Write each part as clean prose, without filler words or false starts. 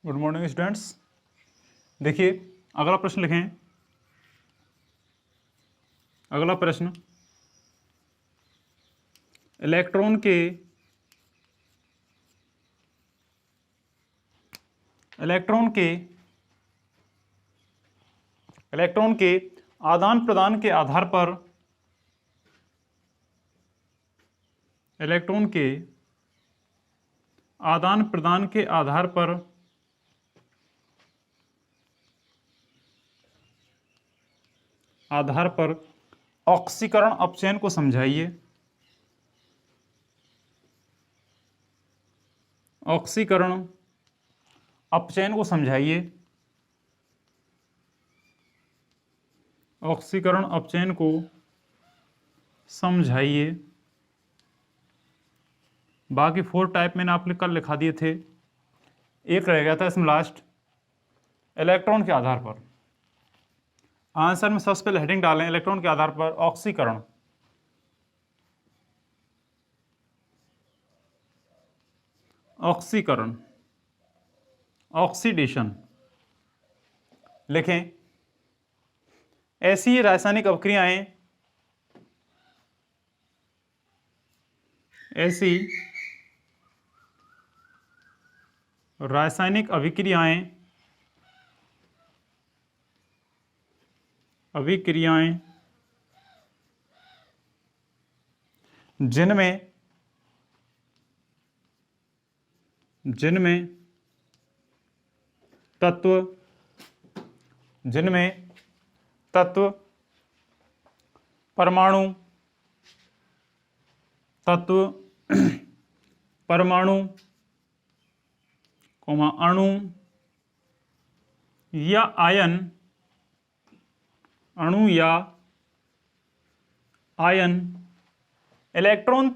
Good morning students. देखिए अगला प्रश्न लिखें। अगला प्रश्न, इलेक्ट्रॉन के आदान प्रदान के आधार पर इलेक्ट्रॉन के आदान प्रदान के आधार पर ऑक्सीकरण अपचयन को समझाइए। ऑक्सीकरण अपचयन को समझाइए। ऑक्सीकरण अपचयन को समझाइए। बाकी 4 टाइप मैंने आपने कल लिखा दिए थे, एक रह गया था इसमें लास्ट, इलेक्ट्रॉन के आधार पर। आंसर में सबसे पहले हेडिंग डालें, इलेक्ट्रॉन के आधार पर ऑक्सीकरण। ऑक्सीकरण, ऑक्सीडेशन लिखें। ऐसी रासायनिक अभिक्रियाएं जिनमें तत्व परमाणु अणु या आयन इलेक्ट्रॉन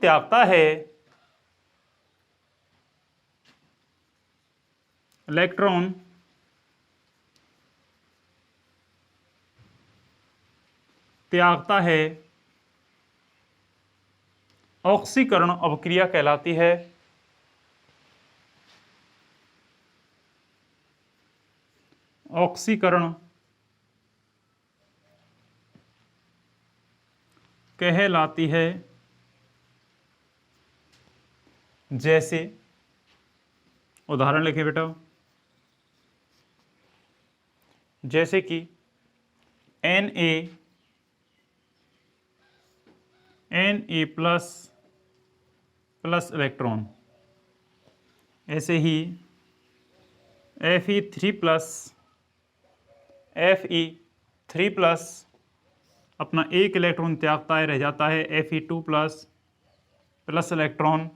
त्यागता है, ऑक्सीकरण अभिक्रिया कहलाती है। ऑक्सीकरण कहलाती है। जैसे उदाहरण लिखें बेटा, जैसे कि Na प्लस इलेक्ट्रॉन, ऐसे ही Fe3 प्लस अपना एक इलेक्ट्रॉन त्यागता है, रह जाता है Fe2 plus electron.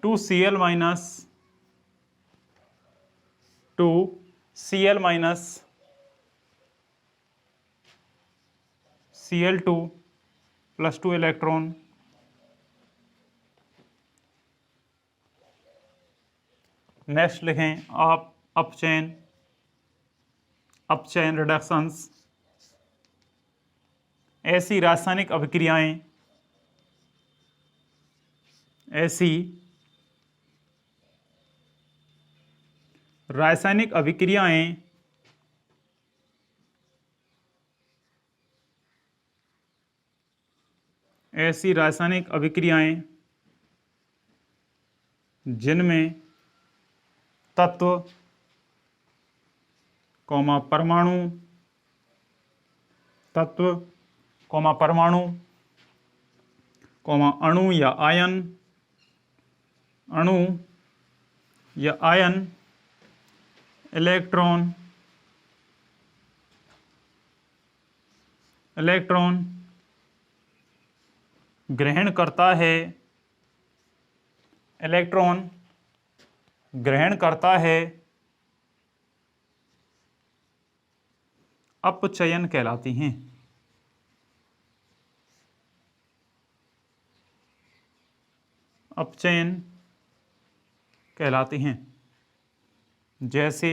2Cl minus Cl2 plus 2 electron. Next लिखें आप अपचयन रिडक्शंस। ऐसी रासायनिक अभिक्रियाएं जिनमें तत्व परमाणु अणु या आयन इलेक्ट्रॉन ग्रहण करता है, अपचयन कहलाती हैं। अपचयन कहलाती हैं। जैसे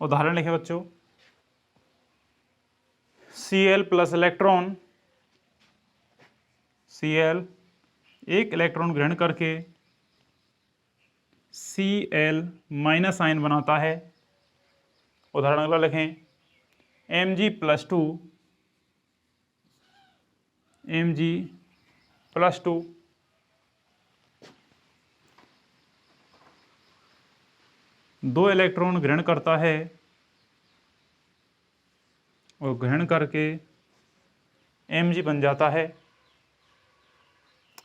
उदाहरण लिखे बच्चों, Cl प्लस इलेक्ट्रॉन, Cl एक इलेक्ट्रॉन ग्रहण करके Cl माइनस आयन बनाता है। उदाहरण अगला लिखें, Mg+2 Mg+2 2 इलेक्ट्रॉन ग्रहण करता है और ग्रहण करके Mg बन जाता है।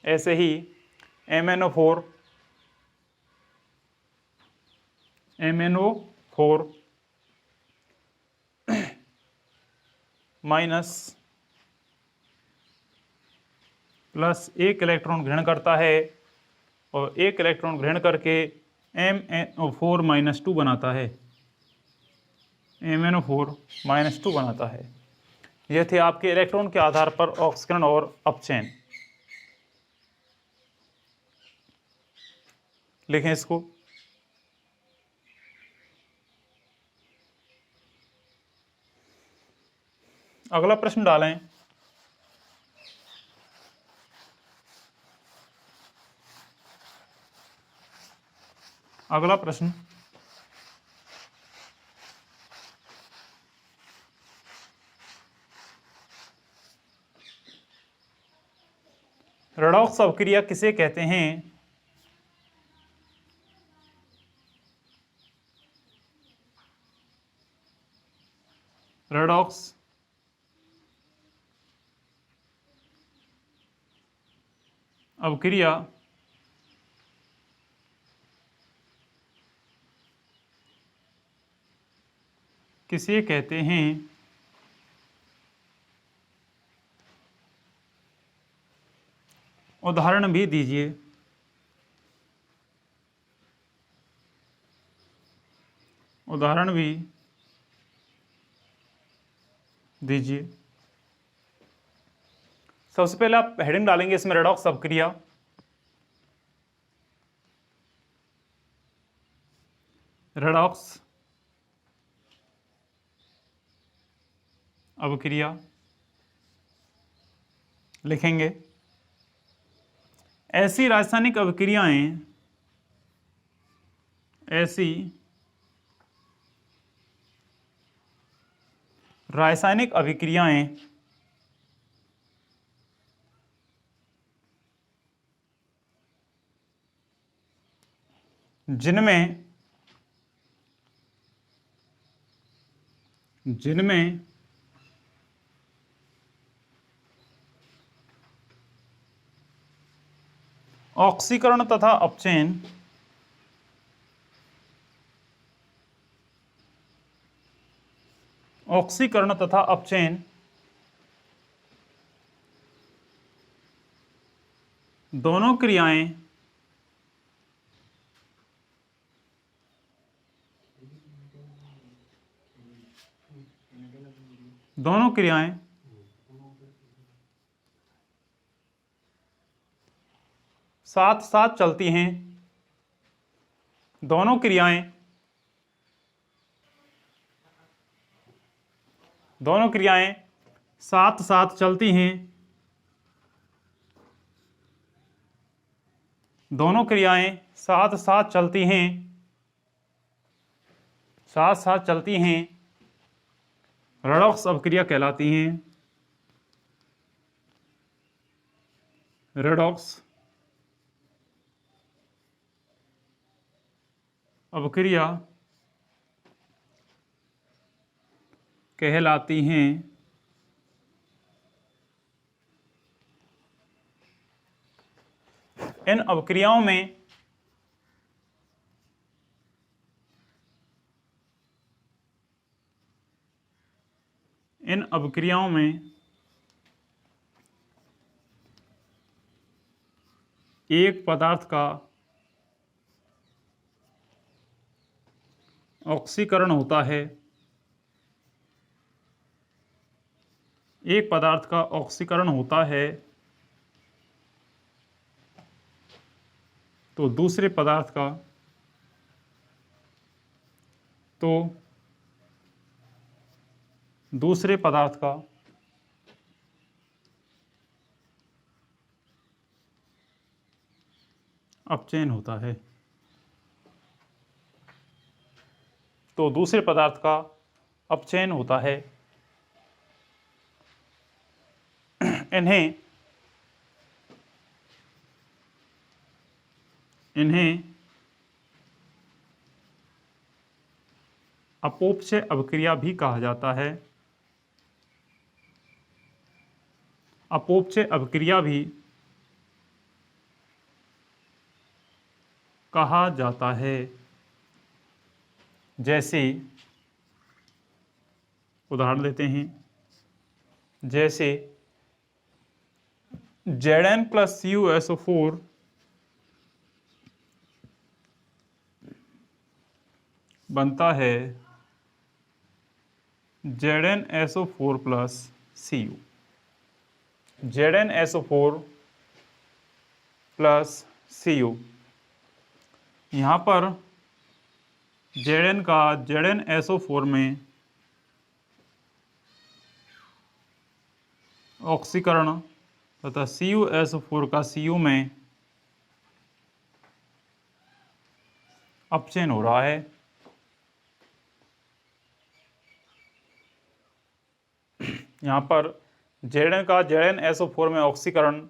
ऐसे ही MnO4 माइनस प्लस 1 इलेक्ट्रॉन ग्रहण करता है और 1 इलेक्ट्रॉन ग्रहण करके MnO4-2 बनाता है। MnO4-2 बनाता है। ये थे आपके इलेक्ट्रॉन के आधार पर ऑक्सीकरण और अपचयन। लिखें इसको। अगला प्रश्न डालें। अगला प्रश्न, रेडॉक्स अभिक्रिया किसे कहते हैं? रेडॉक्स अभिक्रिया किसे कहते हैं? उदाहरण भी दीजिए। उदाहरण भी दीजिए। सबसे पहले आप हेडिंग डालेंगे इसमें रेडॉक्स अभिक्रिया। रेडॉक्स अभिक्रिया लिखेंगे। ऐसी रासायनिक अभिक्रियाएं जिनमें ऑक्सीकरण तथा अपचयन दोनों क्रियाएं साथ साथ चलती हैं। दोनों क्रियाएं साथ साथ चलती हैं। दोनों क्रियाएं साथ साथ चलती हैं। रेडॉक्स अभिक्रिया कहलाती हैं। रेडॉक्स अभिक्रिया कहलाती हैं। इन अभिक्रियाओं में एक पदार्थ का ऑक्सीकरण होता है। तो दूसरे पदार्थ का अपचयन होता है। तो दूसरे पदार्थ का अपचयन होता है। इन्हें अपोपचय अभिक्रिया भी कहा जाता है। अपोपचय अभिक्रिया भी कहा जाता है। जैसे उदाहरण लेते हैं, जैसे Zn प्लस CuSO4 बनता है ZnSO4 plus Cu। ZnSO4 plus Cu, यहाँ पर Zn का ZnSO4 में ऑक्सीकरण तथा CuSO4 का Cu में अपचयन हो रहा है। यहाँ पर Zn का ZnSO4 में ऑक्सीकरण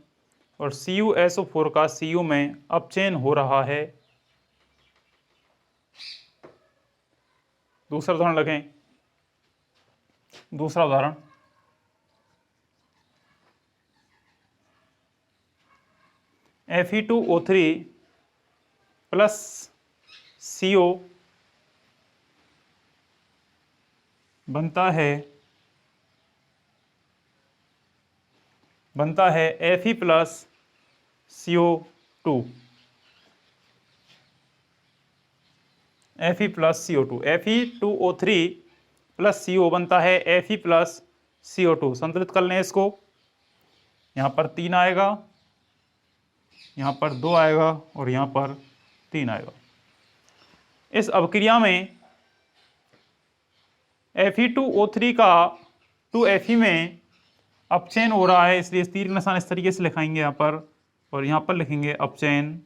और CuSO4 का Cu में अपचयन हो रहा है। दूसरा उदाहरण लिखें। दूसरा उदाहरण, Fe2O3 प्लस CO बनता है Fe plus CO2। Fe plus CO2, Fe2O3 plus CO बनता है Fe प्लस CO2। संतुलित कर लें इसको। यहाँ पर 3 आएगा, यहाँ पर 2 आएगा और यहाँ पर 3 आएगा। इस अभिक्रिया में Fe2O3 का 2Fe में अपचयन हो रहा है, इसलिए तीर के निशान इस तरीके से लिखाएंगे यहाँ पर, और यहाँ पर लिखेंगे अपचयन।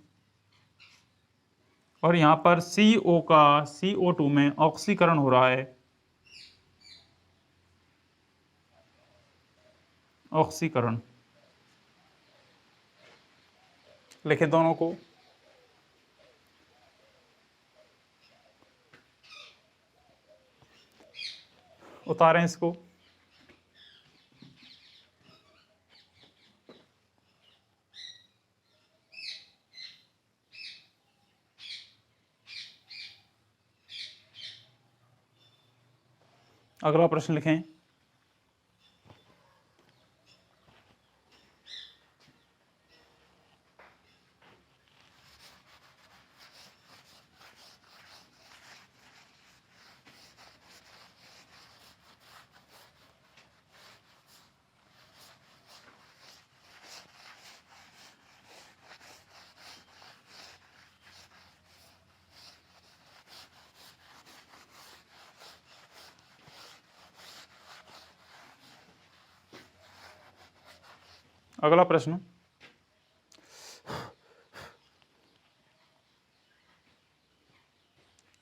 और यहाँ पर CO का CO2 में ऑक्सीकरण हो रहा है, ऑक्सीकरण। लिखें दोनों को। उतारें इसको। अगला प्रश्न लिखें। अगला प्रश्न,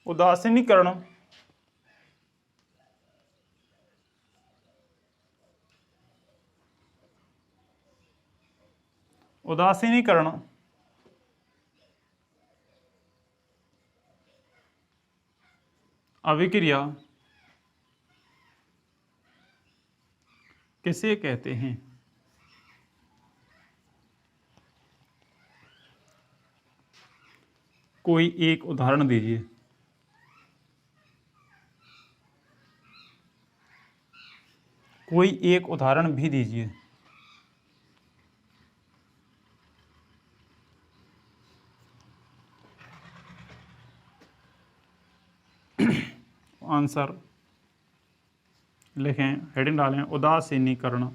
उदासीनीकरण अभिक्रिया किसे कहते हैं? कोई एक उदाहरण दीजिए। कोई एक उदाहरण भी दीजिए। आंसर लिखें, हेडिंग डालें, उदासीनीकरण।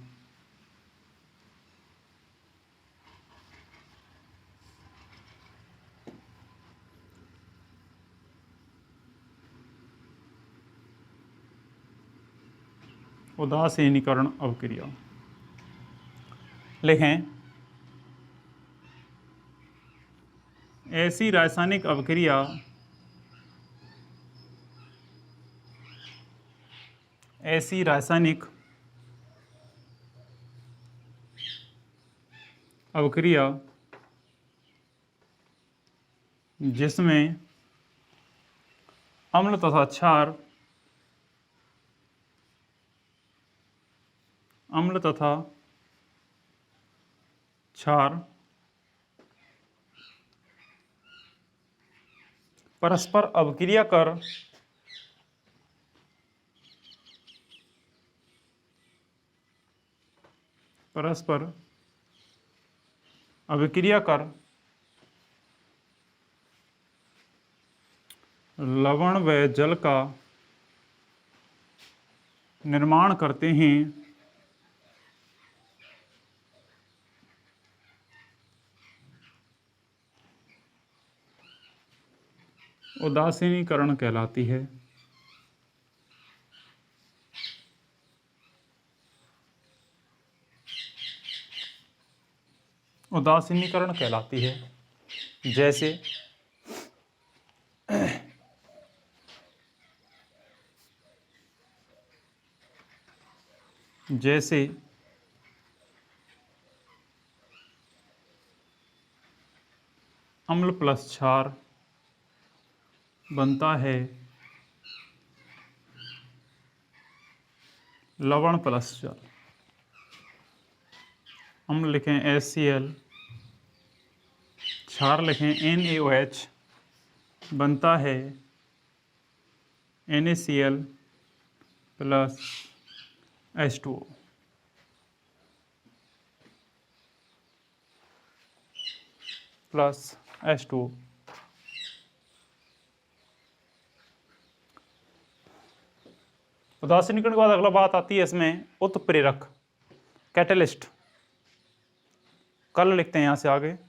उदासीनीकरण अभिक्रिया लिखें, ऐसी रासायनिक अभिक्रिया ऐसी रासायनिक अभिक्रिया जिसमें अम्ल तथा क्षार परस्पर अभिक्रिया कर लवण व जल का निर्माण करते हैं, उदासीनीकरण कहलाती है। उदासीनीकरण कहलाती है। जैसे अम्ल प्लस क्षार बनता है लवण प्लस जल। अम्ल लिखें HCl, क्षार लिखें NaOH, बनता है NaCl plus H2O। Plus H2O। उदासीनीकरण के बाद अगला बात आती है इसमें उत्प्रेरक, कैटलिस्ट। कल लिखते हैं यहाँ से आगे।